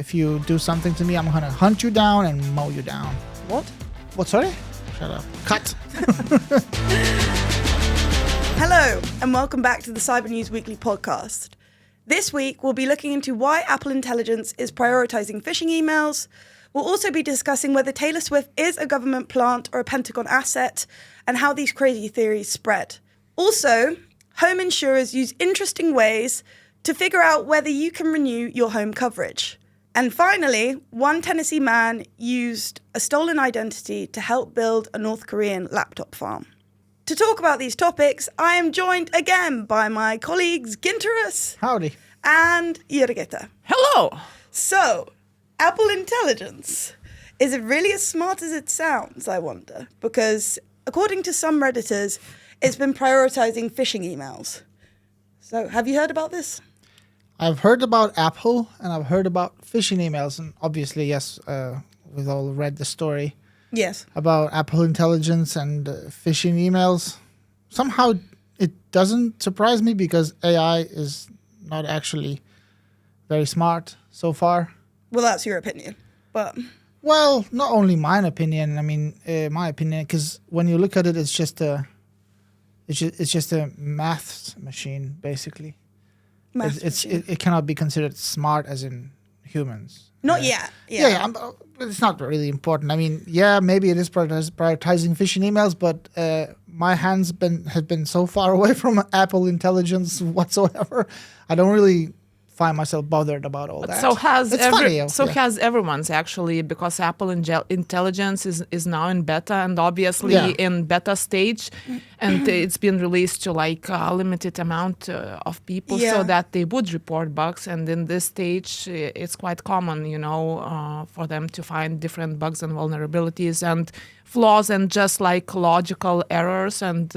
if you do something to me, I'm going to hunt you down and mow you down. What? What, sorry? Shut up. Cut. Hello, and welcome back to the Cybernews Weekly podcast. This week, we'll be looking into why Apple Intelligence is prioritizing phishing emails. We'll also be discussing whether Taylor Swift is a government plant or a Pentagon asset, and how these crazy theories spread. Also, home insurers use interesting ways to figure out whether you can renew your home coverage. And finally, one Tennessee man used a stolen identity to help build a North Korean laptop farm. To talk about these topics, I am joined again by my colleagues Ginterus. Howdy. And Jurgita. Hello. So, Apple Intelligence. Is it really as smart as it sounds, I wonder? Because according to some Redditors, it's been prioritizing phishing emails. So, have you heard about this? I've heard about Apple and I've heard about phishing emails. And obviously, yes, we've all read the story. Yes. About Apple Intelligence and phishing emails. Somehow it doesn't surprise me because AI is not actually very smart so far. Well, that's your opinion, but... Well, not only my opinion. I mean, my opinion, because when you look at it, it's just a math machine, basically. It cannot be considered smart as in humans. Not yet. Yeah. It's not really important. I mean, yeah, maybe it is prioritizing phishing emails, but my hands have been so far away from Apple Intelligence whatsoever. I don't really find myself bothered about all that. So has has everyone's actually, because Apple Intelligence is now in beta and obviously in beta stage, and it's been released to like a limited amount of people so that they would report bugs. And in this stage, it's quite common, for them to find different bugs and vulnerabilities and flaws and just like logical errors and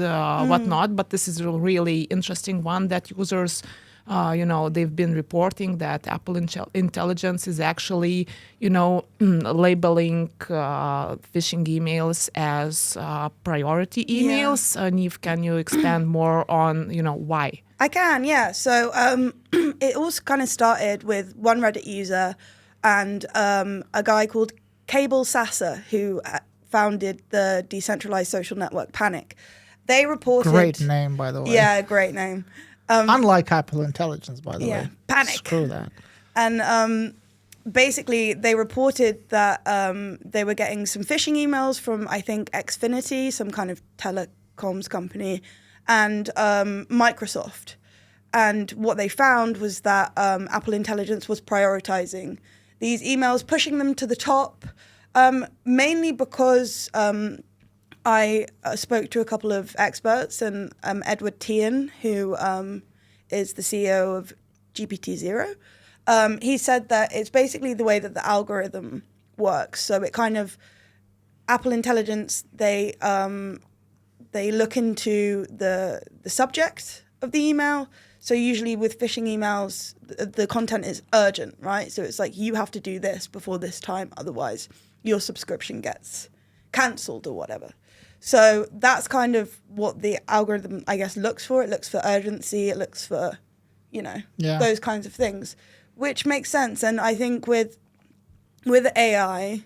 whatnot. But this is a really interesting one that users. They've been reporting that Apple Intelligence is actually, labeling phishing emails as priority emails. Neve, can you expand more on, why? I can, yeah. So it all kind of started with one Reddit user and a guy called Cable Sasser, who founded the decentralized social network Panic. They reported... Great name, by the way. Yeah, great name. Unlike Apple Intelligence, by the way. Panic. Screw that. And basically, they reported that they were getting some phishing emails from, I think, Xfinity, some kind of telecoms company, and Microsoft. And what they found was that Apple Intelligence was prioritizing these emails, pushing them to the top, mainly because... I spoke to a couple of experts, and Edward Tian, who is the CEO of GPT-0, he said that it's basically the way that the algorithm works. So it kind of, Apple Intelligence, they look into the subject of the email. So usually with phishing emails, the content is urgent, right? So it's like, you have to do this before this time, otherwise your subscription gets cancelled or whatever. So that's kind of what the algorithm, I guess, looks for. It looks for urgency. It looks for, those kinds of things, which makes sense. And I think with AI,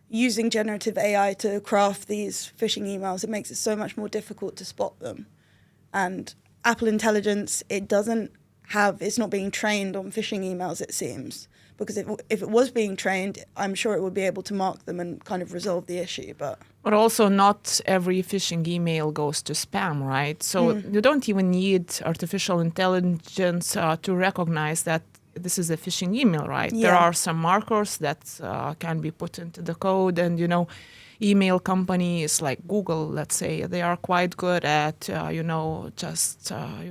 using generative AI to craft these phishing emails, it makes it so much more difficult to spot them. And Apple Intelligence, it's not being trained on phishing emails, it seems. Because if it was being trained, I'm sure it would be able to mark them and kind of resolve the issue. But also not every phishing email goes to spam, right? So you don't even need artificial intelligence to recognize that this is a phishing email, right? Yeah. There are some markers that can be put into the code, and email companies like Google, let's say, they are quite good at,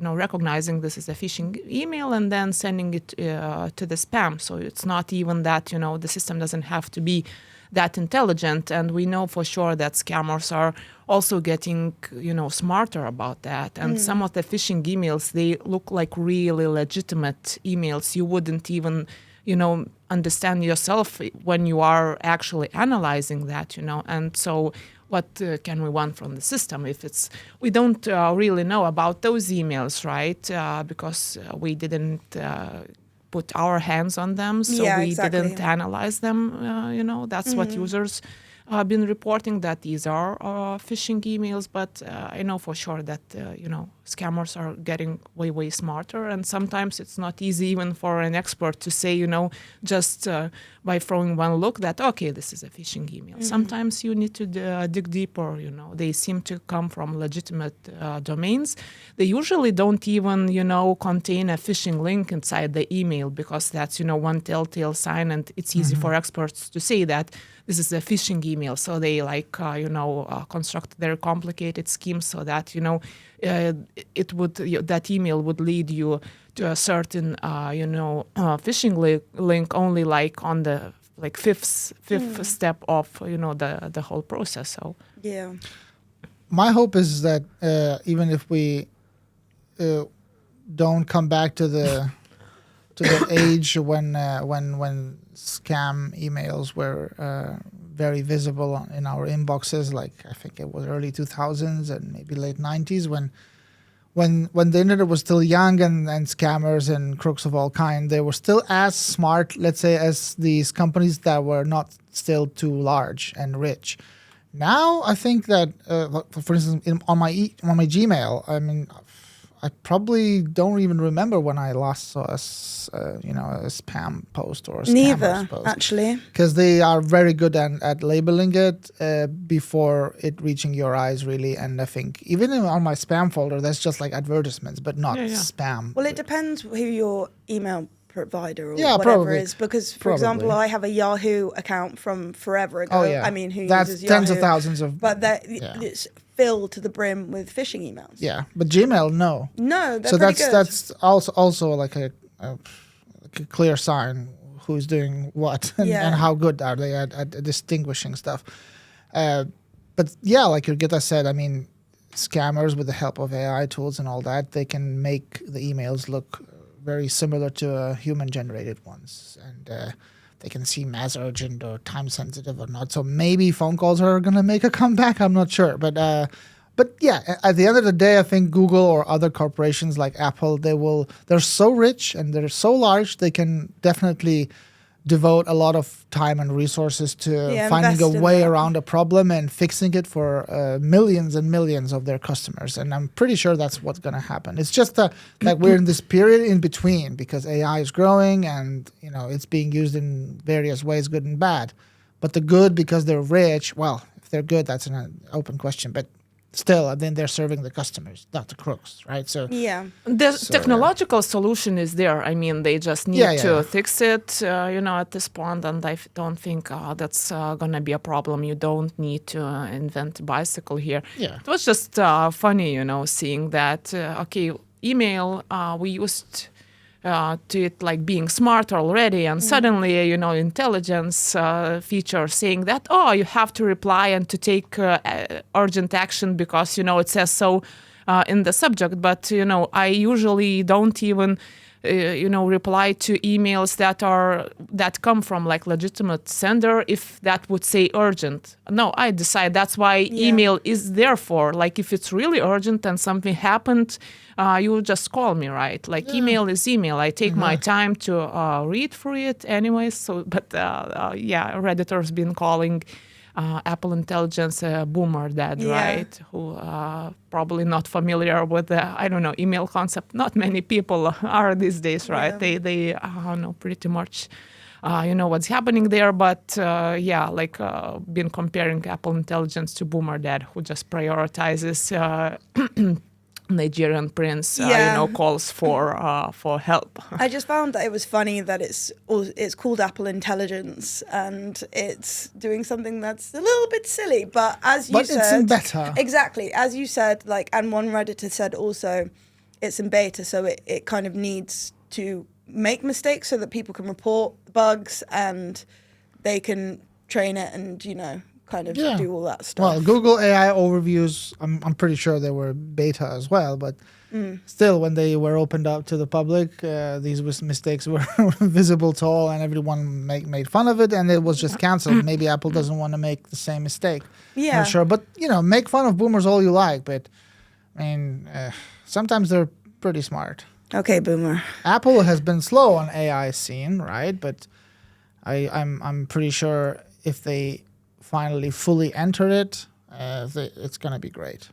recognizing this as a phishing email and then sending it to the spam. So it's not even that, the system doesn't have to be that intelligent. And we know for sure that scammers are also getting, smarter about that. And some of the phishing emails, they look like really legitimate emails. You wouldn't even understand yourself when you are actually analyzing that, and so what can we want from the system if we don't really know about those emails, right? Because we didn't put our hands on them, so Yeah, we exactly. didn't analyze them. That's what users been reporting, that these are phishing emails, but I know for sure that scammers are getting way smarter, and sometimes it's not easy even for an expert to say, just by throwing one look that okay, this is a phishing email. Sometimes you need to dig deeper. They seem to come from legitimate domains. They usually don't even contain a phishing link inside the email, because that's one telltale sign, and it's easy for experts to say that this is a phishing email. So they construct their complicated schemes so that that email would lead you to a certain phishing link only on the fifth step of the whole process. So yeah. My hope is that even if we don't come back to the age when scam emails were very visible in our inboxes, like I think it was early 2000s and maybe late 90s, when the internet was still young and scammers and crooks of all kind, they were still as smart, let's say, as these companies that were not still too large and rich. Now I think that, for instance, on my Gmail, I mean, I probably don't even remember when I last saw a spam post or a Neither, post. actually. Because they are very good at labeling it before it reaching your eyes, really. And I think even on my spam folder, that's just like advertisements, but not spam. Well, it depends who your email provider or Yeah, whatever probably. is, because for example, I have a Yahoo account from forever ago. Oh, yeah. I mean, who that's uses tens Yahoo? of thousands of. But it's filled to the brim with phishing emails. Yeah, but Gmail, no. No, they're So pretty good. that's also like a clear sign who's doing what and how good are they at distinguishing stuff. But yeah, like Jurgita said, I mean, scammers with the help of AI tools and all that, they can make the emails look very similar to human-generated ones, and they can seem as urgent or time-sensitive or not. So maybe phone calls are going to make a comeback. I'm not sure, but yeah, at the end of the day, I think Google or other corporations like Apple, they're so rich and they're so large, they can definitely devote a lot of time and resources to finding a way around a problem and fixing it for millions and millions of their customers. And I'm pretty sure that's what's going to happen. It's just that we're in this period in between, because AI is growing and it's being used in various ways, good and bad. But the good, because they're rich, well, if they're good, that's an open question. But still, then they're serving the customers, not the crooks, right? So the technological solution is there. I mean, they just need to fix it, at this point, and I don't think that's gonna be a problem. You don't need to invent a bicycle here. Yeah. It was just funny, seeing that. Email, we used to it like being smart already, and suddenly intelligence feature saying that you have to reply and to take urgent action because it says so in the subject. But I usually don't even reply to emails that come from like legitimate sender if that would say urgent. No, I decide that's why email is there for. Like if it's really urgent and something happened, you just call me, right? Like email is email. I take my time to read through it anyways. So, but Redditor's been calling Apple Intelligence boomer dad, right? Who probably not familiar with the, email concept. Not many people are these days, right? They know pretty much, what's happening there. But been comparing Apple Intelligence to boomer dad, who just prioritizes Nigerian prince, calls for help. I just found that it was funny that it's called Apple Intelligence and it's doing something that's a little bit silly, but as you said, it's in beta. Exactly, as you said, and one Redditor said also, it's in beta, so it kind of needs to make mistakes so that people can report bugs and they can train it and kind of do all that stuff. Well, Google AI overviews, I'm pretty sure they were beta as well, but still, when they were opened up to the public, these mistakes were visible to all, and everyone made fun of it, and it was just canceled. Maybe Apple doesn't want to make the same mistake. Yeah. Not sure, but make fun of boomers all you like, but I mean, sometimes they're pretty smart. Okay, boomer. Apple has been slow on AI scene, right? But I'm pretty sure if they finally fully enter it, it's gonna be great.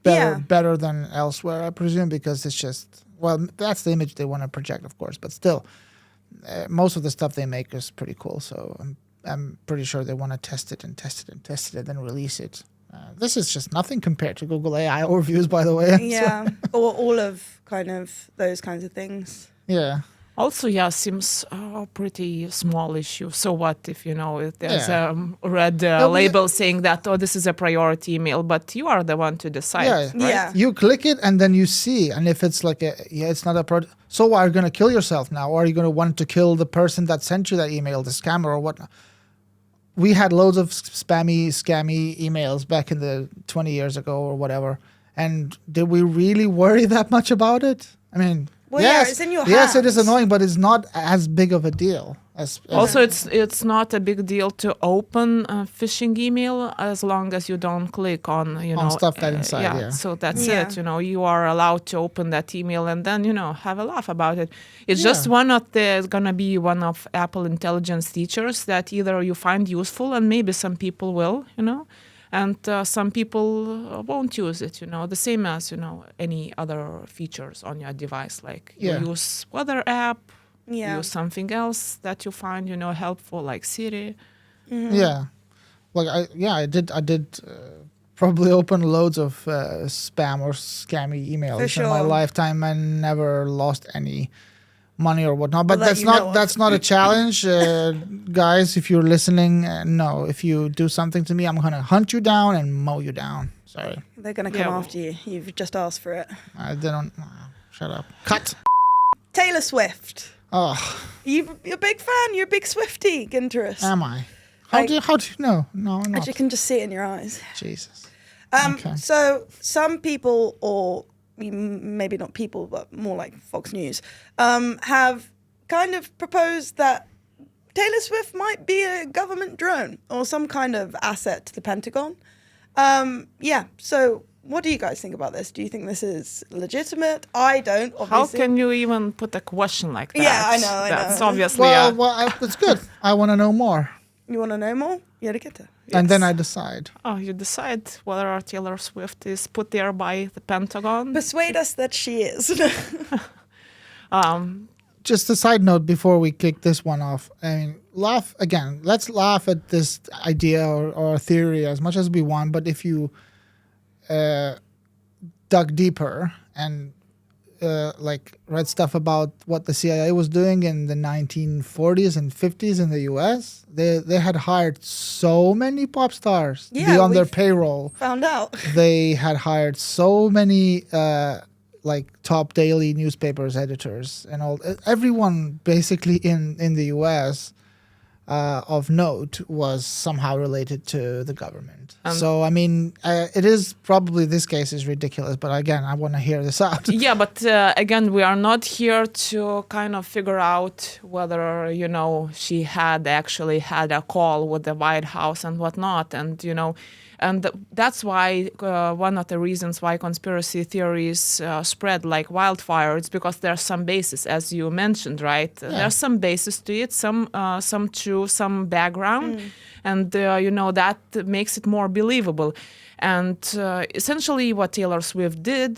Better than elsewhere, I presume, because it's just, well, that's the image they want to project, of course. But still, most of the stuff they make is pretty cool. So I'm pretty sure they want to test it and then release it. This is just nothing compared to Google AI overviews, by the way. Yeah, or all of kind of those kinds of things. Yeah. Also, yeah, seems a pretty small issue. So what if, if there's a red label saying that, oh, this is a priority email, but you are the one to decide, Yeah, right? Yeah. You click it and then you see, and if it's like it's not a so are you going to kill yourself now, or are you going to want to kill the person that sent you that email, the scammer or whatnot? We had loads of scammy emails back in the 20 years ago or whatever, and did we really worry that much about it? I mean, Well, yes, yeah, it's in your yes, it is hands. annoying, but it's not as big of a deal. Also, it's not a big deal to open a phishing email as long as you don't click on, On stuff that inside, yeah. So that's Yeah. it. You are allowed to open that email and then, have a laugh about it. It's just Yeah. gonna be one of Apple intelligence features that either you find useful and maybe some people will, and some people won't use it, the same as, any other features on your device, like Yeah. you use weather app, Yeah. use something else that you find, helpful, like Siri. Yeah, like I did probably open loads of spam or scammy emails For in my sure. lifetime and never lost any money or whatnot. But Well, that that's you know not of. that's not a challenge, guys. If you're listening, no. If you do something to me, I'm gonna hunt you down and mow you down. Sorry, They're going to come Yeah. after you. You've just asked for it. I didn't. Shut up. Cut. Taylor Swift. Oh, You're a big fan. You're a big Swiftie, Ginterus. am I? How do you know? No, I'm As not. you can just see it in your eyes. Jesus. Um, Okay. So some people, or maybe not people, but more like Fox News, have kind of proposed that Taylor Swift might be a government drone or some kind of asset to the Pentagon. Yeah. So what do you guys think about this? Do you think this is legitimate? I don't, obviously. How can you even put a question like that? Yeah, I know, I That's know. obviously Well, it's good. I want to know more, You want to know more? Yeah, to get it. and then I decide. you decide whether Taylor Swift is put there by the Pentagon. Persuade us that she is. Just a side note before we kick this one off. I mean, let's laugh at this idea or theory as much as we want. But if you dug deeper and read stuff about what the CIA was doing in the 1940s and 50s in the U.S., they had hired so many pop stars to be Yeah, on their we've- payroll. Found out. They had hired so many top daily newspapers editors and everyone basically in the US of note was somehow related to the government. So I mean it is probably, this case is ridiculous, but again, I want to hear this out. Yeah, but again, we are not here to kind of figure out whether, she had actually had a call with the White House and whatnot. And that's why one of the reasons why conspiracy theories spread like wildfire, it's because there's some basis, as you mentioned, right? There's some basis to it, some true, some background, and that makes it more believable. And essentially what Taylor Swift did,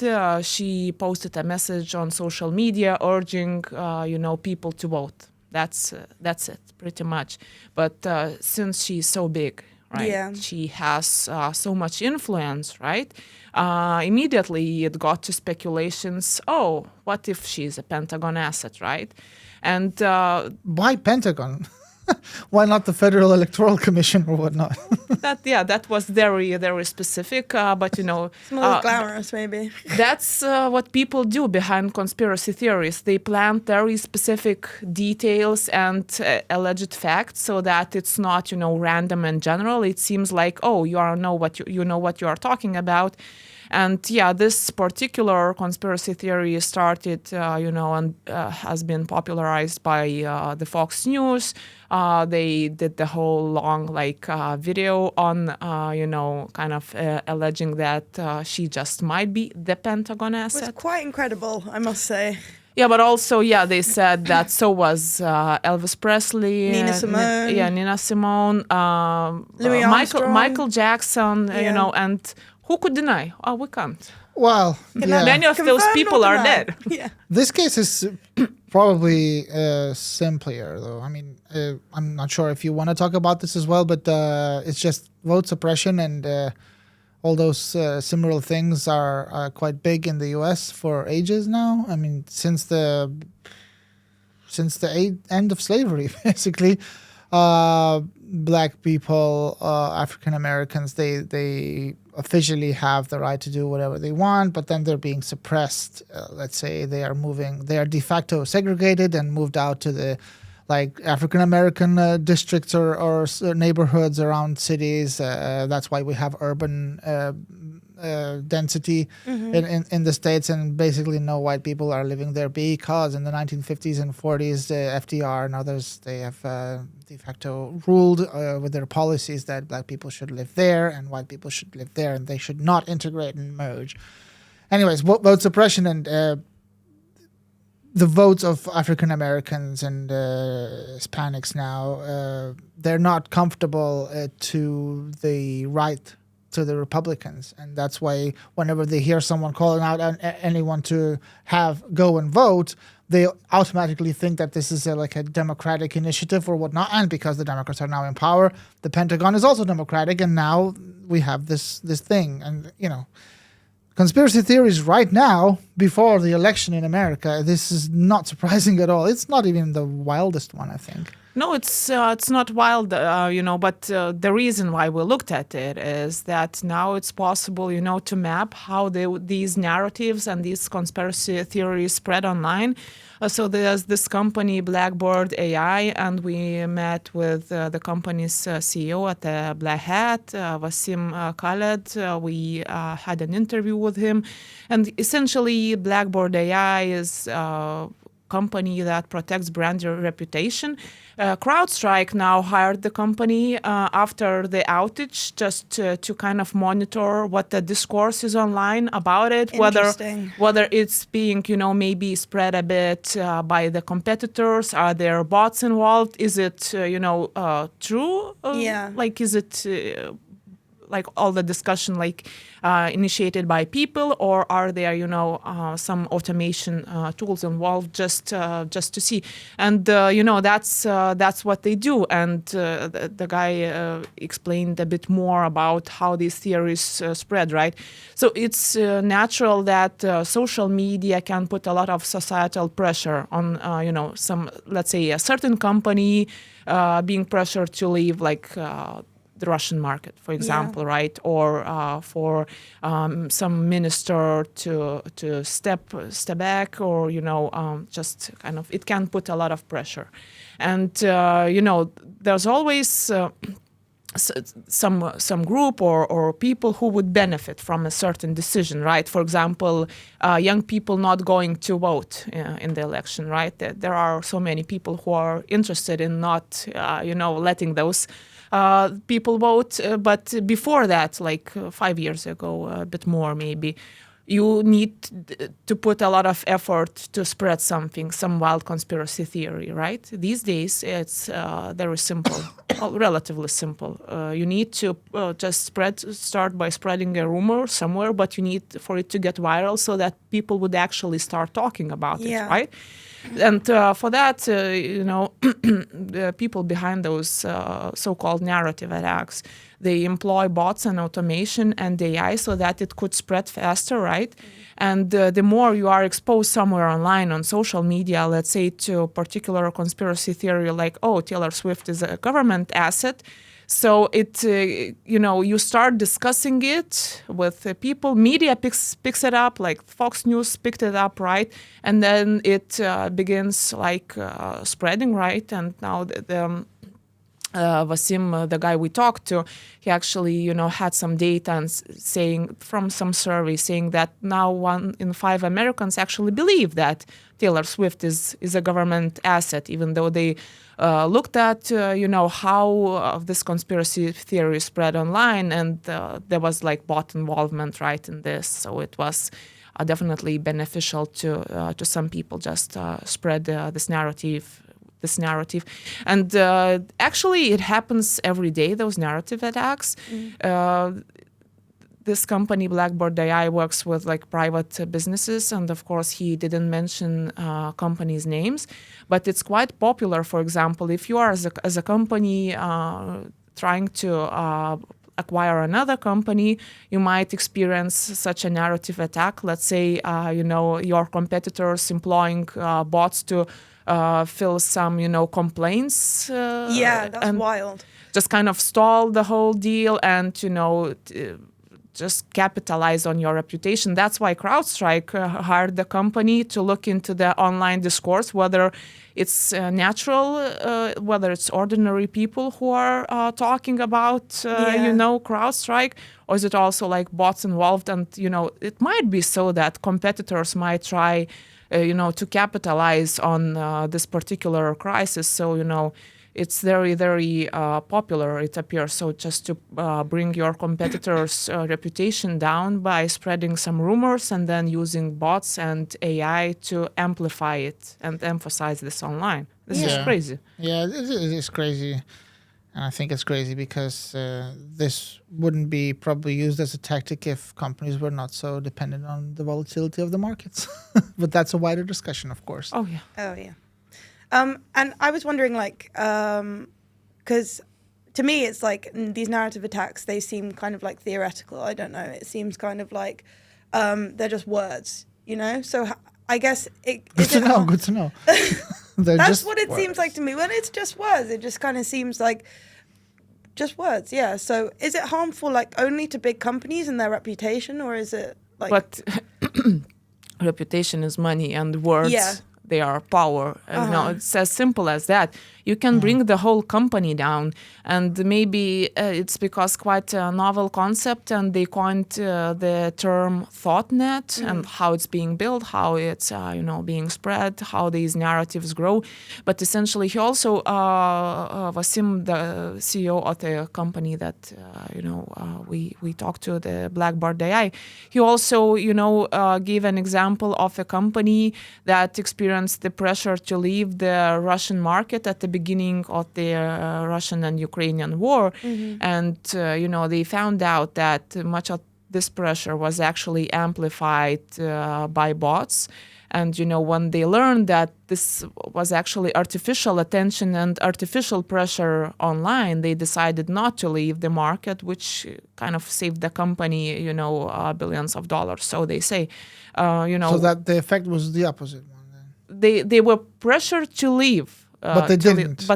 she posted a message on social media urging, people to vote. That's it, pretty much. But since she's so big, right? Yeah. She has so much influence, right? Immediately it got to speculations, oh, what if she's a Pentagon asset, right? And Why Pentagon? Why not the Federal Electoral Commission or whatnot? that was very, very specific, but It's more glamorous, maybe. that's what people do behind conspiracy theories. They plant very specific details and alleged facts so that it's not, random and general. It seems like, oh, know what you are talking about. And yeah, this particular conspiracy theory started, and has been popularized by the Fox News. They did the whole long video on, kind of alleging that she just might be the Pentagon It was asset. quite incredible, I must say. Yeah, but also, they said that so was Elvis Presley, Nina Simone. Nina Simone, Louis Armstrong. Michael Jackson, Yeah. and who could deny? Oh, we can't. Well, yeah. Many of those Confirmed people or are denied? dead. Yeah. This case is probably simpler, though. I mean, I'm not sure if you want to talk about this as well, but it's just vote suppression and all those similar things are quite big in the U.S. for ages now. I mean, since the end of slavery, basically, black people, African Americans, they officially have the right to do whatever they want, but then they're being suppressed. Let's say they are de facto segregated and moved out to the African American districts or neighborhoods around cities. That's why we have urban density in the States, and basically no white people are living there because in the 1950s and 40s, FDR and others, they have de facto ruled with their policies that black people should live there and white people should live there, and they should not integrate and merge. Anyways, vote suppression and the votes of African Americans and Hispanics now, they're not comfortable to the right, to the Republicans, and that's why whenever they hear someone calling out anyone to go and vote, they automatically think that this is a Democratic initiative or whatnot. And because the Democrats are now in power, the Pentagon is also Democratic, and now we have this thing. And conspiracy theories right now, before the election in America, this is not surprising at all. It's not even the wildest one, I think. No, it's not wild, but the reason why we looked at it is that now it's possible, to map how these narratives and these conspiracy theories spread online. So there's this company, Blackboard AI, and we met with the company's CEO at the Black Hat, Wasim Khaled. We had an interview with him. And essentially, Blackboard AI is company that protects brand reputation. CrowdStrike now hired the company after the outage just to kind of monitor what the discourse is online about it, whether it's being, maybe spread a bit by the competitors. Are there bots involved? Is it, true? Is it all the discussion initiated by people, or are there some automation tools involved just to see? And that's what they do. And the guy explained a bit more about how these theories spread, right? So it's natural that social media can put a lot of societal pressure on some, let's say, a certain company being pressured to leave the Russian market, for example, right? Or for some minister to step back, or just kind of, it can put a lot of pressure. And there's always some group or people who would benefit from a certain decision, right? For example, young people not going to vote in the election, right? There are so many people who are interested in not, letting those people vote. But before that, 5 years ago, a bit more maybe, you need to put a lot of effort to spread something, some wild conspiracy theory, right? These days, it's very simple, relatively simple. You need to just start by spreading a rumor somewhere, but you need for it to get viral so that people would actually start talking about it, right? And for that, the people behind those so-called narrative attacks, they employ bots and automation and AI so that it could spread faster, right? And the more you are exposed somewhere online on social media, let's say to a particular conspiracy theory like, oh, Taylor Swift is a government asset, so it, you start discussing it with people. Media picks it up, like Fox News picked it up, right? And then it begins spreading, right? And now Wasim, the guy we talked to, he actually, had some data and saying from some survey saying that now 1 in 5 Americans actually believe that Taylor Swift is a government asset, even though they looked at, how this conspiracy theory spread online, and there was bot involvement, right, in this. So it was are definitely beneficial to some people. Just spread this narrative. And actually it happens every day, those narrative attacks. This company Blackboard AI works with like private businesses, and of course he didn't mention companies' names, but it's quite popular. For example, if you are as a company trying to acquire another company, you might experience such a narrative attack. Let's say your competitors employing bots to fill some complaints. That's wild. Just kind of stall the whole deal and just capitalize on your reputation. That's why CrowdStrike hired the company to look into the online discourse, whether it's natural, whether it's ordinary people who are talking about, CrowdStrike, or is it also like bots involved? And, it might be so that competitors might try, to capitalize on this particular crisis. So, it's very, very popular, it appears. So just to bring your competitors' reputation down by spreading some rumors and then using bots and AI to amplify it and emphasize this online. This is crazy. Yeah, it is crazy. And I think it's crazy because this wouldn't be probably used as a tactic if companies were not so dependent on the volatility of the markets. But that's a wider discussion, of course. Oh, yeah. And I was wondering, because to me, it's like these narrative attacks, they seem kind of like theoretical. I don't know. It seems kind of like they're just words, So I guess Good to know. That's what it seems like to me. When it's just words, it just kind of seems like just words. Yeah. So is it harmful only to big companies and their reputation, or is it like? But reputation is money, and words. Yeah. They are power. It's as simple as that. You can bring the whole company down, and maybe it's because quite a novel concept, and they coined the term ThoughtNet and how it's being built, how it's being spread, how these narratives grow. But essentially, he also Vasim, the CEO of the company that we talked to, the Blackboard AI. He also gave an example of a company that experienced the pressure to leave the Russian market at the beginning of the Russian and Ukrainian war. And, they found out that much of this pressure was actually amplified by bots. And, when they learned that this was actually artificial attention and artificial pressure online, they decided not to leave the market, which kind of saved the company, billions of dollars. So they say, So that the effect was the opposite one then? They were pressured to leave. But they didn't.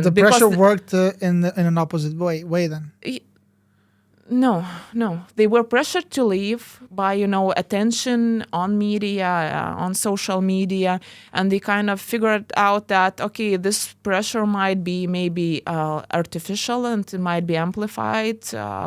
The pressure worked in an opposite way then? No. They were pressured to leave by, attention on media, on social media, and they kind of figured out that, okay, this pressure might be maybe artificial and it might be amplified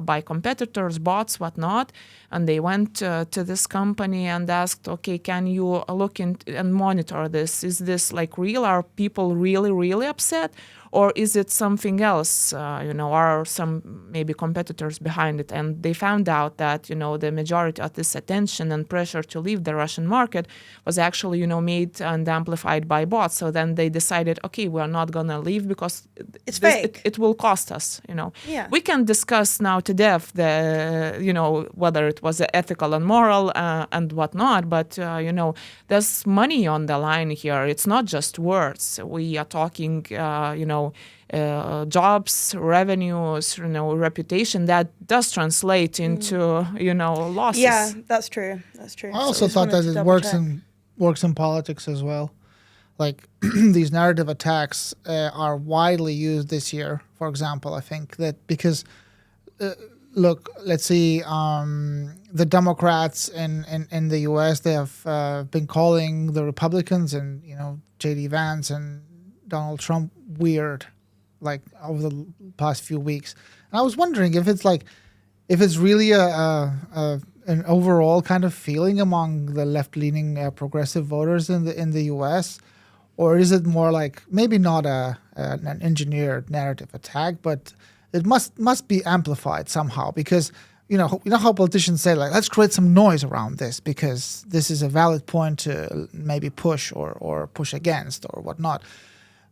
by competitors, bots, whatnot. And they went to this company and asked, okay, can you look and monitor this? Is this real? Are people really, really upset? Or is it something else? Are some maybe competitors behind it? And they found out that, the majority of this attention and pressure to leave the Russian market was actually, made and amplified by bots. So then they decided, okay, we're not going to leave because it's fake. It will cost us, Yeah. We can discuss now to death whether it was ethical and moral and whatnot, but, there's money on the line here. It's not just words. We are talking, jobs, revenues, reputation that does translate into, losses. Yeah, that's true. I also thought that it works in politics as well. These narrative attacks are widely used this year, for example. I think that because, look, let's see, the Democrats in the U.S., they have been calling the Republicans and, J.D. Vance and Donald Trump weird, over the past few weeks. And I was wondering if it's really an overall kind of feeling among the left-leaning progressive voters in the U.S., or is it more maybe not an engineered narrative attack, but it must be amplified somehow because how politicians say, like, let's create some noise around this because this is a valid point to maybe push or push against or whatnot.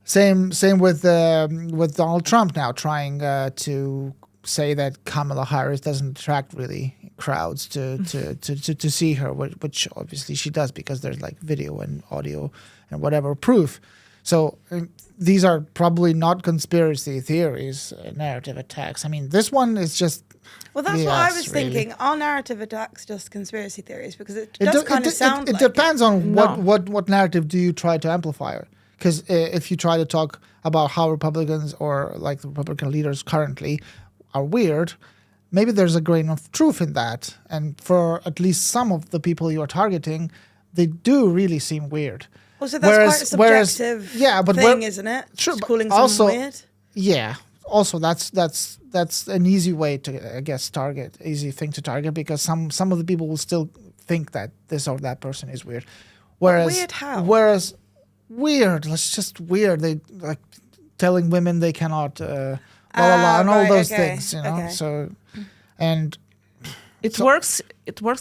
Same with Donald Trump now trying to say that Kamala Harris doesn't attract really crowds to see her, which obviously she does because there's like video and audio and whatever proof. So these are probably not conspiracy theories, narrative attacks. I mean, this one is just. Well, that's what I was thinking. Are narrative attacks just conspiracy theories? Because it sound like it. It depends on what narrative do you try to amplify. Because if you try to talk about how Republicans or like the Republican leaders currently are weird, maybe there's a grain of truth in that. And for at least some of the people you are targeting, they do really seem weird. Well, so that's quite a subjective thing, isn't it? True, just calling someone weird. Yeah. Also, that's an easy way to, I guess, easy thing to target because some of the people will still think that this or that person is weird. Weird how? Whereas weird, it's just weird. They like telling women they cannot, blah blah blah, and all those things, Okay. So, and it works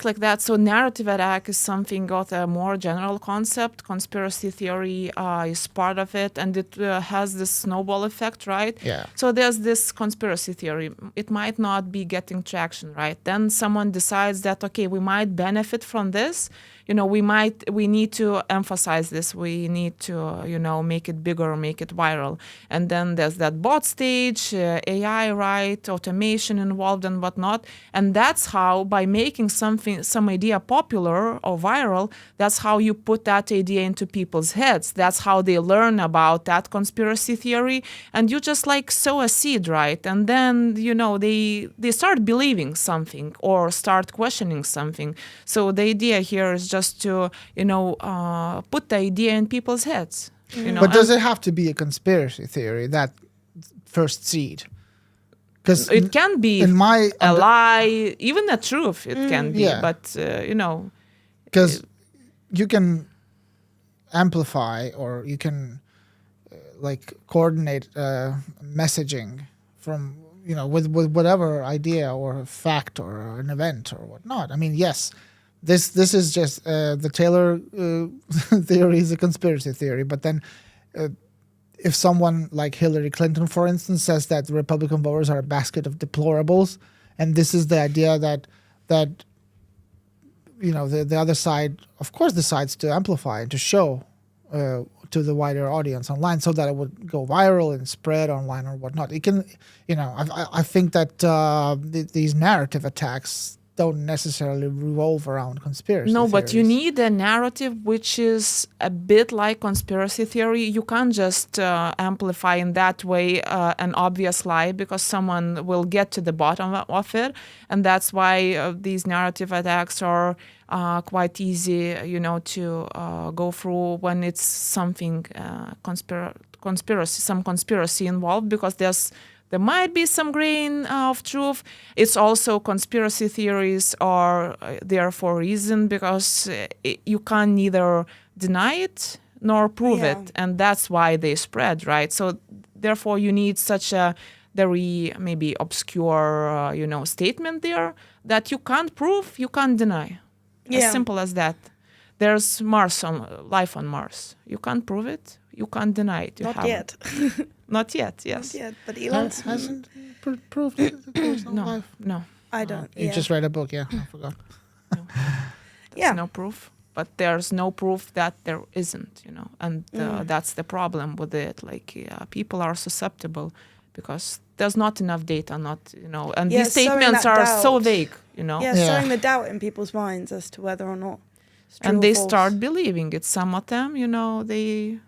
like that. So narrative attack is something got a more general concept. Conspiracy theory is part of it, and it has this snowball effect, right? Yeah. So there's this conspiracy theory. It might not be getting traction, right? Then someone decides that, okay, we might benefit from this. We need to emphasize this. We need to, make it bigger, make it viral. And then there's that bot stage, AI, right, automation involved and whatnot. And that's how, by making some idea popular or viral, that's how you put that idea into people's heads. That's how they learn about that conspiracy theory. And you just like sow a seed, right? And then, they start believing something or start questioning something. So the idea here is just to put the idea in people's heads. But does it have to be a conspiracy theory, that first seed? Because it can be a lie, even a truth. It can be, but because you can amplify or you can coordinate messaging from with whatever idea or fact or an event or whatnot. I mean, yes. This is just the Taylor theory is a conspiracy theory, but then if someone like Hillary Clinton, for instance, says that the Republican voters are a basket of deplorables, and this is the idea that the other side, of course, decides to amplify and to show to the wider audience online, so that it would go viral and spread online or whatnot. It can, I think that these narrative attacks don't necessarily revolve around conspiracy theories. But you need a narrative which is a bit like conspiracy theory. You can't just amplify in that way an obvious lie, because someone will get to the bottom of it. And that's why these narrative attacks are quite easy, to go through when it's something some conspiracy involved, because there might be some grain of truth. It's also conspiracy theories are there for a reason, because you can neither deny it nor prove it. And that's why they spread, right? So therefore you need such a very maybe obscure, statement there that you can't prove, you can't deny. As simple as that. There's life on Mars. You can't prove it, you can't deny it. Not yet. Not yet, yes. Not yet, but Elon hasn't proved that there's no life. No. I don't. You just read a book, I forgot. No. There's no proof, but there's no proof that there isn't, and that's the problem with it. People are susceptible because there's not enough data, and these statements are so vague, sowing the doubt in people's minds as to whether or not it's true and or they false. start believing it. Some of them, they...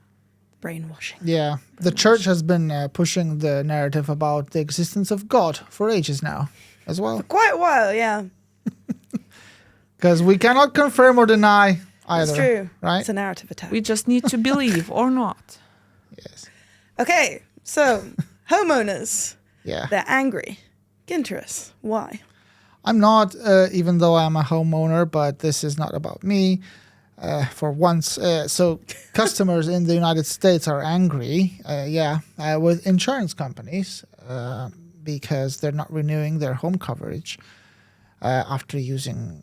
Brainwashing. Yeah, the church has been pushing the narrative about the existence of God for ages now, as well. For quite a while, yeah. Because we cannot confirm or deny either. It's true. Right? It's a narrative attack. We just need to believe or not. Yes. Okay, so homeowners. Yeah. They're angry. Ginterus, why? I'm not, even though I'm a homeowner, but this is not about me. For once, so customers in the United States are angry, with insurance companies because they're not renewing their home coverage. after using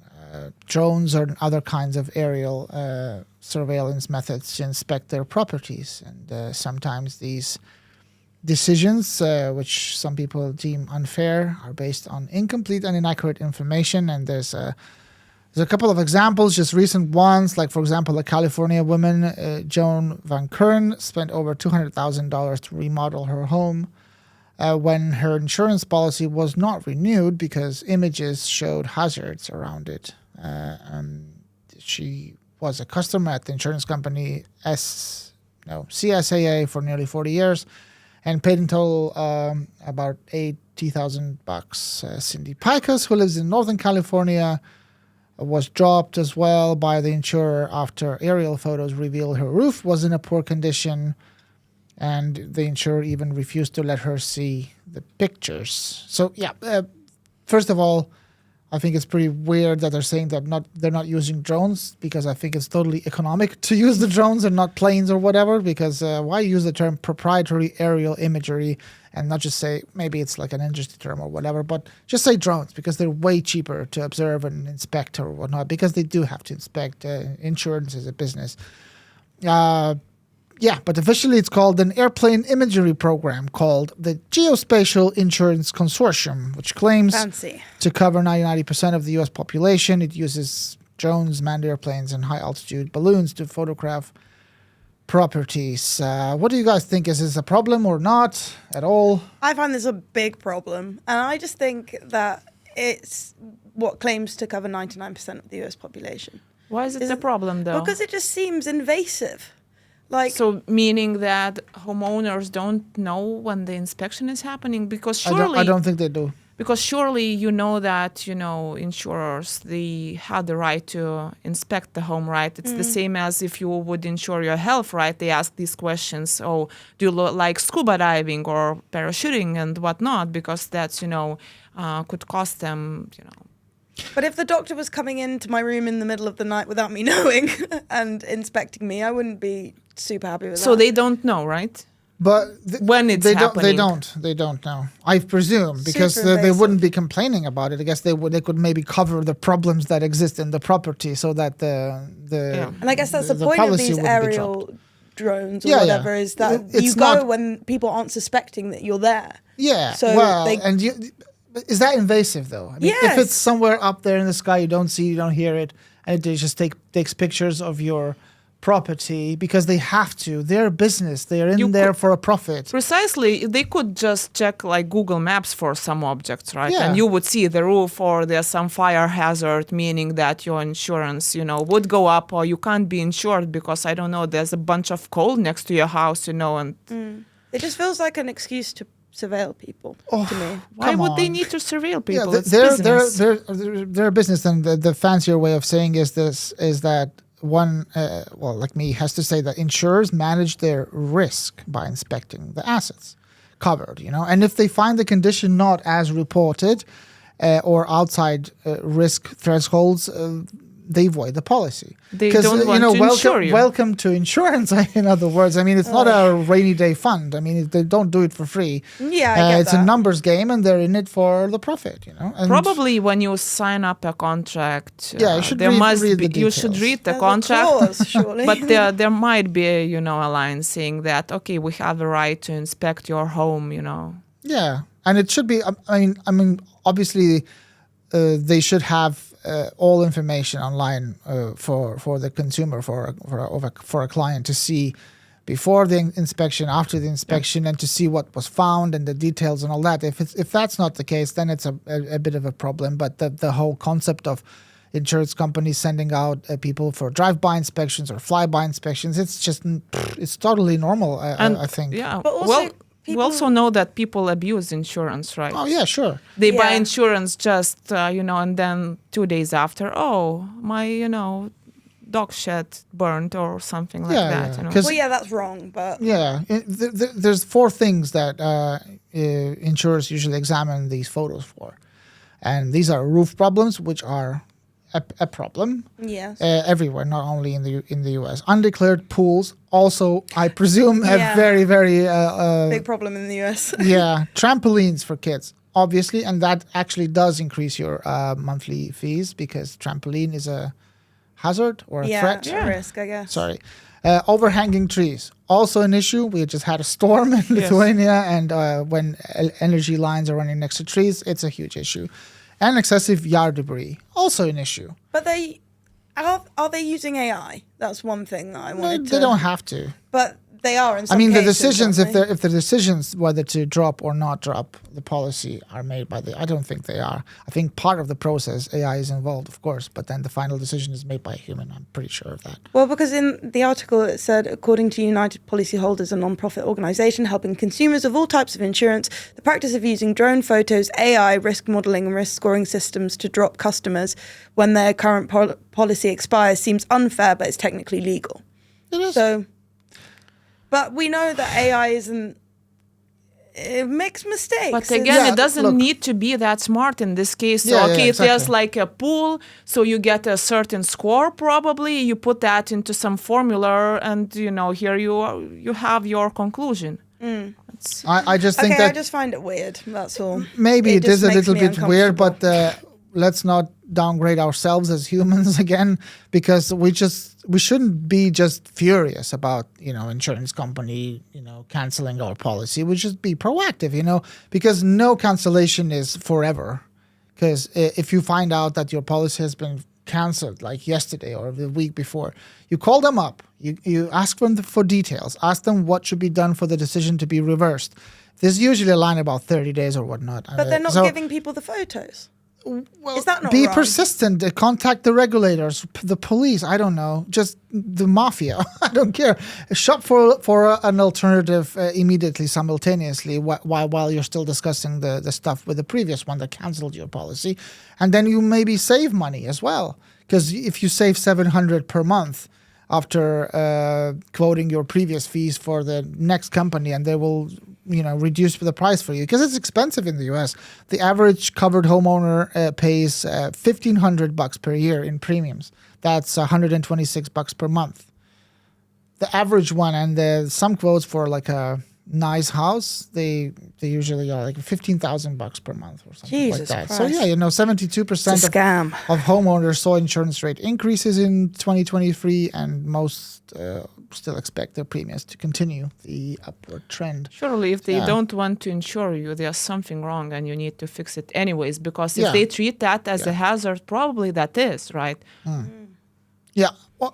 drones or other kinds of aerial surveillance methods to inspect their properties. And sometimes these decisions, which some people deem unfair, are based on incomplete and inaccurate information. And there's a couple of examples, just recent ones, like, for example, a California woman, Joan Van Kern, spent over $200,000 to remodel her home when her insurance policy was not renewed because images showed hazards around it. She was a customer at the insurance company CSAA for nearly 40 years and paid in total about $80,000. Cindy Pikus, who lives in Northern California, was dropped as well by the insurer after aerial photos revealed her roof was in a poor condition, and the insurer even refused to let her see the pictures. So first of all, I think it's pretty weird that they're saying that they're not using drones, because I think it's totally economic to use the drones and not planes or whatever, because why use the term proprietary aerial imagery and not just say, maybe it's like an industry term or whatever, but just say drones, because they're way cheaper to observe and inspect or whatnot, because they do have to inspect. Insurance is a business. But officially it's called an airplane imagery program called the Geospatial Insurance Consortium, which claims to cover 90% of the U.S. population. It uses drones, manned airplanes, and high-altitude balloons to photograph properties. What do you guys think? Is this a problem or not at all? I find this a big problem, and I just think that it's what claims to cover 99% of the U.S. population. Why is it a problem, though? Because it just seems invasive. So meaning that homeowners don't know when the inspection is happening? Because surely... I don't think they do. Because surely you know that, insurers, they have the right to inspect the home, right? It's the same as if you would insure your health, right? They ask these questions, do you like scuba diving or parachuting and whatnot? Because that's, could cost them, But if the doctor was coming into my room in the middle of the night without me knowing and inspecting me, I wouldn't be super happy with that. So they don't know, right? But when it's happening. They don't know. I presume, because they wouldn't be complaining about it. I guess they could maybe cover the problems that exist in the property, so that And I guess that's the point of these aerial drones or whatever, is that you go when people aren't suspecting that you're there. Yeah. So is that invasive, though? I mean, yes. If it's somewhere up there in the sky, you don't see, you don't hear it, and it just takes pictures of your property because they have to. They're business. They're in there for a profit. Precisely. They could just check like Google Maps for some objects, right? Yeah. And you would see the roof, or there's some fire hazard, meaning that your insurance, would go up, or you can't be insured because, I don't know, there's a bunch of coal next to your house, and... It just feels like an excuse to surveil people to me. Why would they need to surveil people? Yeah, it's business. They're a business, and the fancier way of saying is that one, like me, has to say that insurers manage their risk by inspecting the assets covered, and if they find the condition not as reported or outside risk thresholds, they void the policy. They don't want to insure you. Welcome to insurance, in other words. I mean, it's not a rainy day fund. I mean, they don't do it for free. Yeah, I get it's that. a numbers game, and they're in it for the profit, And probably when you sign up a contract, you should there read the you details. should read the There's contract. a clause, surely. But there might be a line saying that, okay, we have the right to inspect your home, Yeah, and it should be. I mean, obviously, they should have all information online for the consumer, for a client to see before the inspection, after the inspection, and to see what was found and the details and all that. If that's not the case, then it's a bit of a problem. But the whole concept of insurance companies sending out people for drive-by inspections or fly-by inspections, it's totally normal. I think. Yeah. But also, we also know that people abuse insurance, right? Oh yeah, sure. They buy insurance just and then 2 days after, my dog shed burnt or something like that. Well, that's wrong, but there's 4 things that insurers usually examine these photos for, and these are roof problems, which are a problem. Yes. Everywhere, not only in the U.S. Undeclared pools, also, I presume, a very, very big problem in the U.S. trampolines for kids, obviously, and that actually does increase your monthly fees because trampoline is a hazard or a threat. A risk, I guess. Sorry. Overhanging trees, also an issue. We just had a storm in Lithuania, and when energy lines are running next to trees, it's a huge issue. And excessive yard debris, also an issue. But are they using AI? That's one thing that I wanted to... They don't have to. But they are in some the cases, decisions, aren't they? if the decisions whether to drop or not drop the policy are made by I don't think they are. I think part of the process, AI is involved, of course, but then the final decision is made by a human. I'm pretty sure of that. Well, because in the article it said, according to United Policyholders, a non-profit organisation helping consumers of all types of insurance, the practice of using drone photos, AI, risk modelling and risk scoring systems to drop customers when their current policy expires seems unfair, but it's technically legal. It is. So... But we know that AI it makes mistakes. But again, it doesn't need to be that smart in this case. So, exactly. If there's like a pool, so you get a certain score probably, you put that into some formula and, here you have your conclusion. I just think that... I just find it weird, that's all. Maybe it is a little bit weird, but let's not downgrade ourselves as humans again, because we shouldn't be just furious about insurance company canceling our policy. We should be proactive, because no cancellation is forever. Because if you find out that your policy has been canceled like yesterday or the week before, you call them up, you ask them for details, ask them what should be done for the decision to be reversed. There's usually a line about 30 days or whatnot. But they're not giving people the photos. Well, is that not be wrong? persistent. Contact the regulators, the police. I don't know, just the mafia. I don't care. Shop for an alternative immediately, simultaneously, while you're still discussing the stuff with the previous one that cancelled your policy, and then you maybe save money as well. Because if you save $700 per month after quoting your previous fees for the next company, and they will reduce the price for you because it's expensive in the US. The average covered homeowner pays $1,500 per year in premiums. That's $126 per month. The average one, and some quotes for like a nice house, they usually are like $15,000 per month or something Jesus like that. Christ. So 72% of homeowners saw insurance rate increases in 2023, and most still expect their premiums to continue the upward trend. Surely, if they don't want to insure you, there's something wrong, and you need to fix it anyways. Because if they treat that as a hazard, probably that is right. Yeah,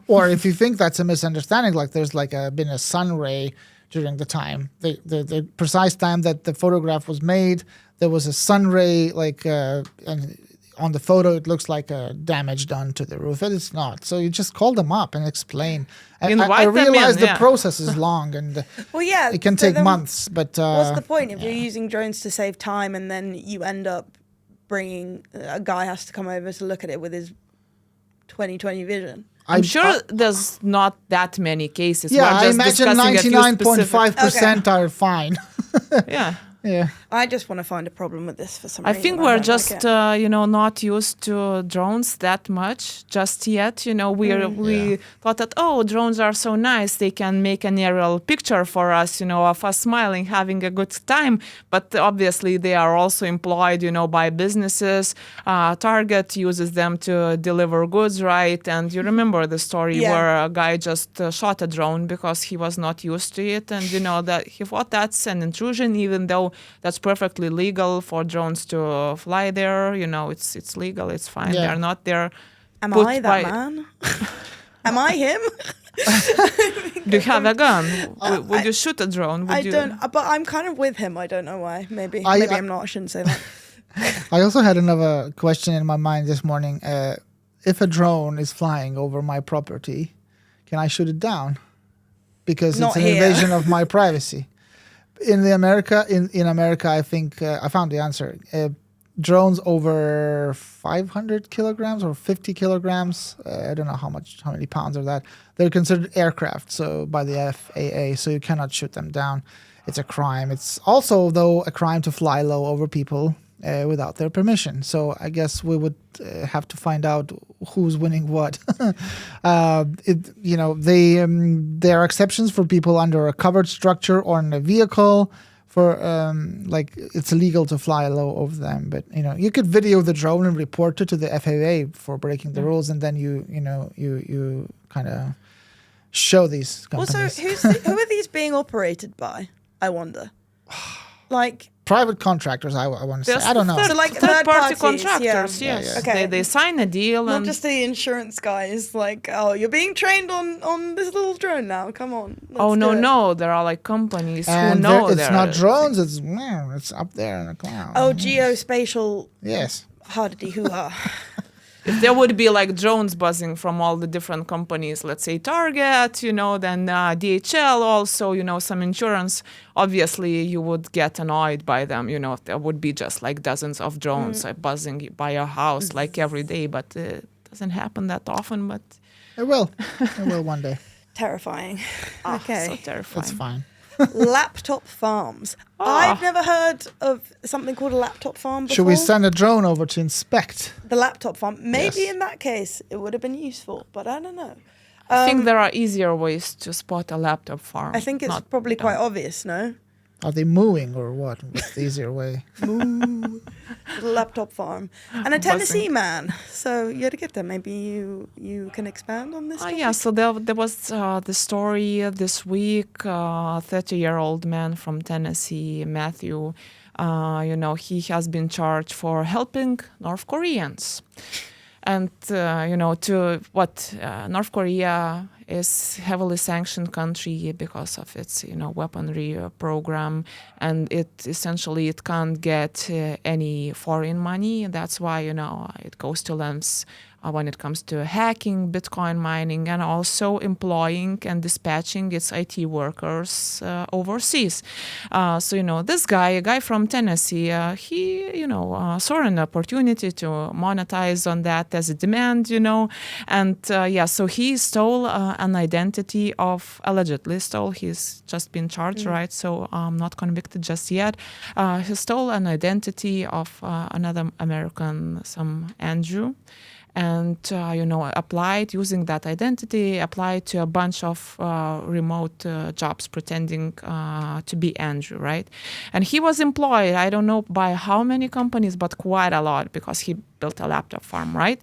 or if you think that's a misunderstanding, like there's been a sun ray during the time, the precise time that the photograph was made, there was a sun ray, and on the photo it looks like a damage done to the roof. It's not. So you just call them up and explain. I realize the process is long, and it can take months. But what's the point if you're using drones to save time, and then you end up bringing a guy has to come over to look at it with his 20/20 vision? I'm sure there's not that many cases. Yeah, We're just I imagine 99.5% are fine. Yeah. I just want to find a problem with this for some I reason. think we're just, not used to drones that much just yet. We thought that, drones are so nice. They can make an aerial picture for us, of us smiling, having a good time. But obviously they are also employed, by businesses. Target uses them to deliver goods, right? And you remember the story where a guy just shot a drone because he was not used to it. And, that he thought that's an intrusion, even though that's perfectly legal for drones to fly there. It's legal. It's fine. Yeah. They're not there. Am I that man? Am I him? Do you have a gun? Would you shoot a drone? Don't. But I'm kind of with him. I don't know why. Maybe I'm not. I shouldn't say that. I also had another question in my mind this morning. If a drone is flying over my property, can I shoot it down? Because it's an invasion of my privacy. In America, I think I found the answer. Drones over 500 kilograms or 50 kilograms, I don't know how many pounds are that. They're considered aircraft, so by the FAA, so you cannot shoot them down. It's a crime. It's also, though, a crime to fly low over people without their permission. So I guess we would have to find out who's winning what. There are exceptions for people under a covered structure or in a vehicle, for like it's illegal to fly low over them, but you could video the drone and report it to the FAA for breaking the rules, and then you kind of show these companies. Also, who are these being operated by? I wonder. Like private contractors, I want to say. I don't know. So like third-party third contractors, yeah. yes. Yeah. Okay. They sign a deal. Not and just the insurance guys, like, oh, you're being trained on this little drone now. Come on. Oh, let's do it. no. There are like companies And who know it's not drones, it's up there in the cloud. Oh, geospatial. Yes. Hoo-ha. If there would be like drones buzzing from all the different companies, let's say Target, then DHL also, some insurance, obviously you would get annoyed by them, if there would be just like dozens of drones buzzing by your house like every day, but it doesn't happen that often, but... It will. It will one day. Terrifying. So Okay. terrifying. It's fine. Laptop farms. I've never heard of something called a laptop farm before. Should we send a drone over to inspect? The laptop farm. Maybe Yes. in that case it would have been useful, but I don't know. I think there are easier ways to spot a laptop farm. I think it's not- probably quite obvious, no? Are they mooing or what? What's the easier way? The laptop farm. And a Tennessee man. So you had to get there. Maybe you can expand on this topic? Yeah, so there was the story this week, 30-year-old man from Tennessee, Matthew, he has been charged for helping North Koreans. And, North Korea is heavily sanctioned country because of its, weaponry program. And it can't get any foreign money. That's why, it goes to lengths when it comes to hacking, Bitcoin mining, and also employing and dispatching its IT workers overseas. This guy, a guy from Tennessee, he, saw an opportunity to monetize on that as a demand, and so he stole an identity of, allegedly stole, he's just been charged, right? So not convicted just yet. He stole an identity of another American, some Andrew. And, applied using that identity, applied to a bunch of remote jobs pretending to be Andrew, right? And he was employed, I don't know by how many companies, but quite a lot because he built a laptop farm, right?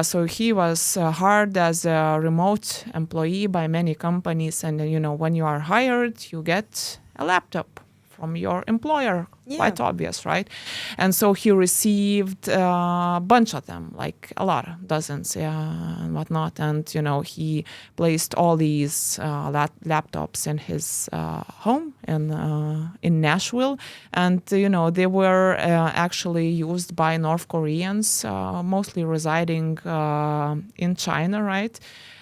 So he was hired as a remote employee by many companies. And, when you are hired, you get a laptop from your employer, quite obvious, right? And so he received a bunch of them, like a lot, dozens, and whatnot. And, he placed all these laptops in his home in Nashville. And, they were actually used by North Koreans, mostly residing in China, right?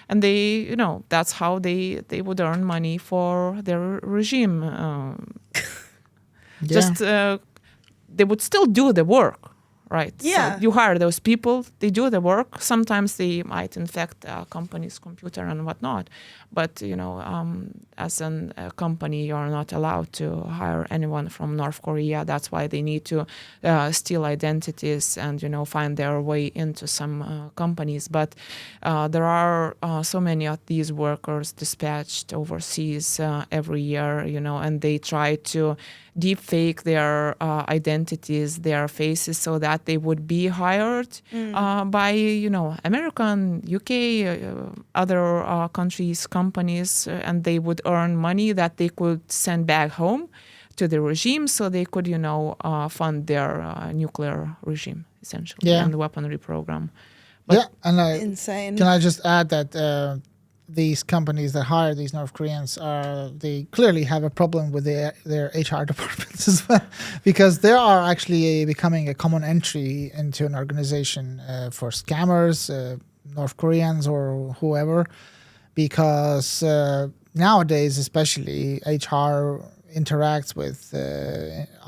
And they, that's how they would earn money for their regime. Just they would still do the work, right? Yeah. So you hire those people, they do the work. Sometimes they might infect a company's computer and whatnot. But, as a company, you're not allowed to hire anyone from North Korea. That's why they need to steal identities and, find their way into some companies. But there are so many of these workers dispatched overseas every year, and they try to deep fake their identities, their faces, so that they would be hired by, American, UK, other countries, companies, and they would earn money that they could send back home to the regime so they could, fund their nuclear regime, essentially, and the weaponry program. But Insane. Can I just add that these companies that hire these North Koreans they clearly have a problem with their HR departments as well, because they are actually becoming a common entry into an organization for scammers, North Koreans or whoever, because nowadays especially HR interacts with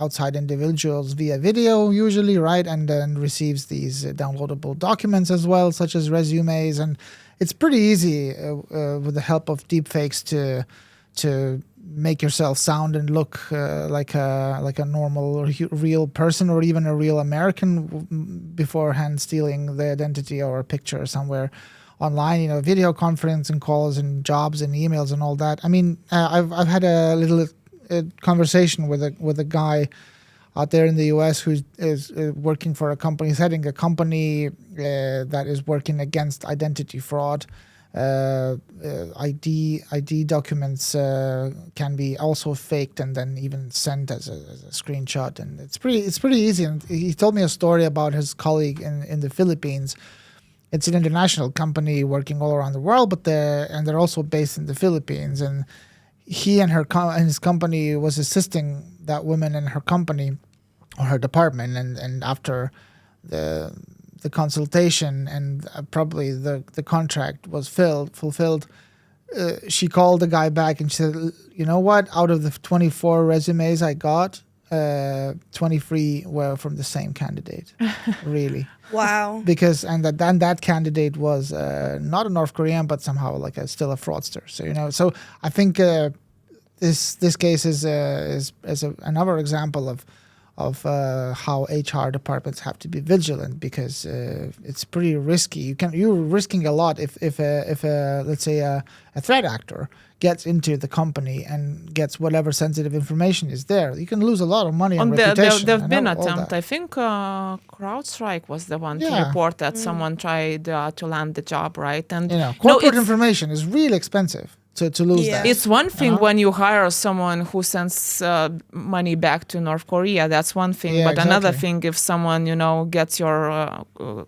outside individuals via video usually, right? And then receives these downloadable documents as well, such as resumes. And it's pretty easy with the help of deepfakes to make yourself sound and look like a normal or real person, or even a real American, beforehand stealing the identity or a picture somewhere online, video conference and calls and jobs and emails and all that. I mean, I've had a little a conversation with a guy out there in the U.S. who is working for a company. He's heading a company that is working against identity fraud. ID documents can be also faked and then even sent as a screenshot, and it's pretty easy. And he told me a story about his colleague in the Philippines. It's an international company working all around the world, but they're also based in the Philippines. And he and his company was assisting that woman in her company or her department, and after the consultation and probably the contract was fulfilled, she called the guy back and she said, you know what, out of the 24 resumes I got, 23 were from the same candidate. Really. Wow. Because that candidate was not a North Korean, but somehow like still a fraudster. So so I think this case is another example of how HR departments have to be vigilant, because it's pretty risky. You're risking a lot if let's say a threat actor gets into the company and gets whatever sensitive information is there. You can lose a lot of money on reputation. There've been attempts. I think CrowdStrike was the one to report that someone tried to land the job, right? And corporate information is really expensive. To lose that. It's one thing when you hire someone who sends money back to North Korea. That's one thing. But another thing, if someone, gets your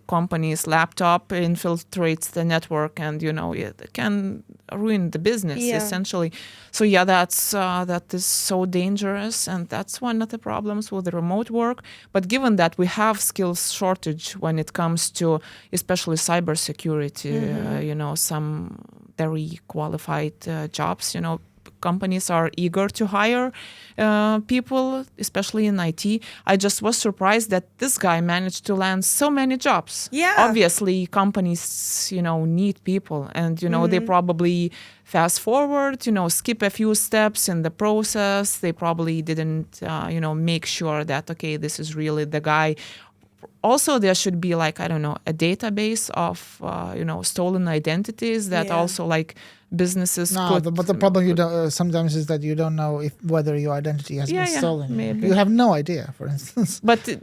company's laptop, infiltrates the network, and, it can ruin the business, essentially. So, that is so dangerous. And that's one of the problems with the remote work. But given that we have skills shortage when it comes to especially cybersecurity, some very qualified jobs, companies are eager to hire people, especially in IT. I just was surprised that this guy managed to land so many jobs. Yeah. Obviously, companies, need people, and, they probably fast forward, skip a few steps in the process. They probably didn't, make sure that, okay, this is really the guy. Also, there should be a database of, stolen identities that also businesses could. But the problem sometimes is that you don't know whether your identity has been stolen. Maybe. You have no idea, for instance. But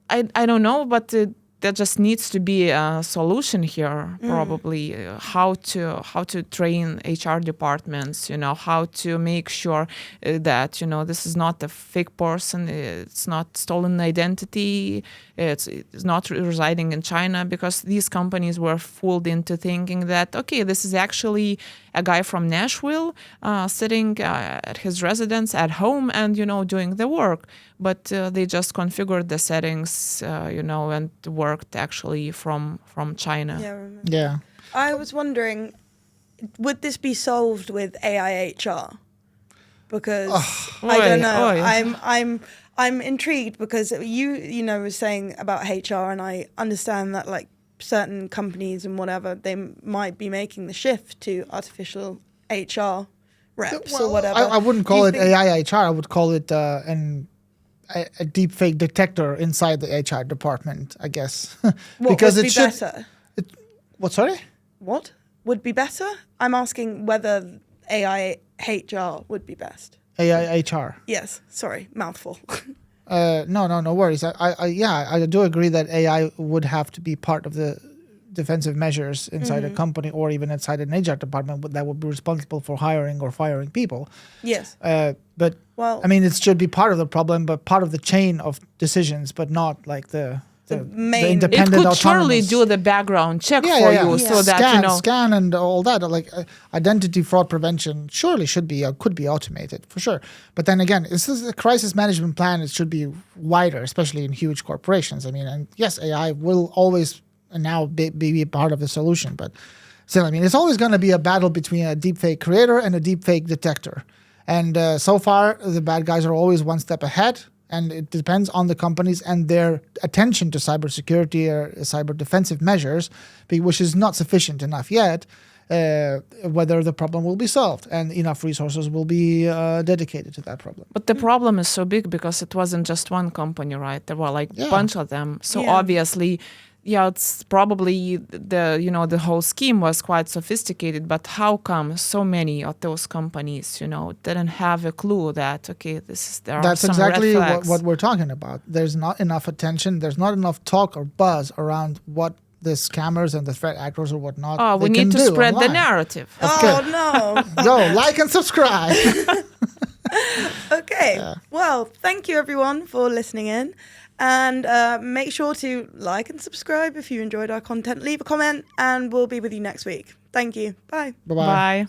I don't know, but there just needs to be a solution here, probably, how to train HR departments, how to make sure that, this is not a fake person, it's not stolen identity, it's not residing in China, because these companies were fooled into thinking that, okay, this is actually a guy from Nashville sitting at his residence at home and, doing the work. But they just configured the settings, and worked actually from China. Yeah, I remember. Yeah. I was wondering, would this be solved with AI HR? Because I don't know. I'm intrigued because you were saying about HR, and I understand that certain companies and whatever, they might be making the shift to artificial HR reps or whatever. I wouldn't call it AI HR. I would call it a deep fake detector inside the HR department, I guess. Because would be better? What, sorry? What would be better? I'm asking whether AI HR would be best. AI HR? Yes. Sorry, mouthful. No worries. I do agree that AI would have to be part of the defensive measures inside a company or even inside an HR department that would be responsible for hiring or firing people. Yes. But it should be part of the problem, but part of the chain of decisions, but not like the main. The independent. It could surely do the background check for you, so that scan and all that. Identity fraud prevention surely should be could be automated for sure. But then again, this is a crisis management plan. It should be wider, especially in huge corporations. And yes, AI will always now be part of the solution, but still, it's always going to be a battle between a deepfake creator and a deepfake detector. And so far, the bad guys are always one step ahead. And it depends on the companies and their attention to cybersecurity or cyber defensive measures, which is not sufficient enough yet, whether the problem will be solved and enough resources will be dedicated to that problem. But the problem is so big because it wasn't just one company, right? There were a bunch of them. So obviously yeah, it's probably the whole scheme was quite sophisticated, but how come so many of those companies, didn't have a clue that, okay, there are That's some exactly red flags. what we're talking about. There's not enough attention. There's not enough talk or buzz around what the scammers and the threat actors or whatnot. Oh, we they can need to do spread the online. narrative. Oh no. Go like and subscribe. Okay. Well, thank you everyone for listening in. And make sure to like and subscribe if you enjoyed our content. Leave a comment and we'll be with you next week. Thank you. Bye. Bye-bye. Bye.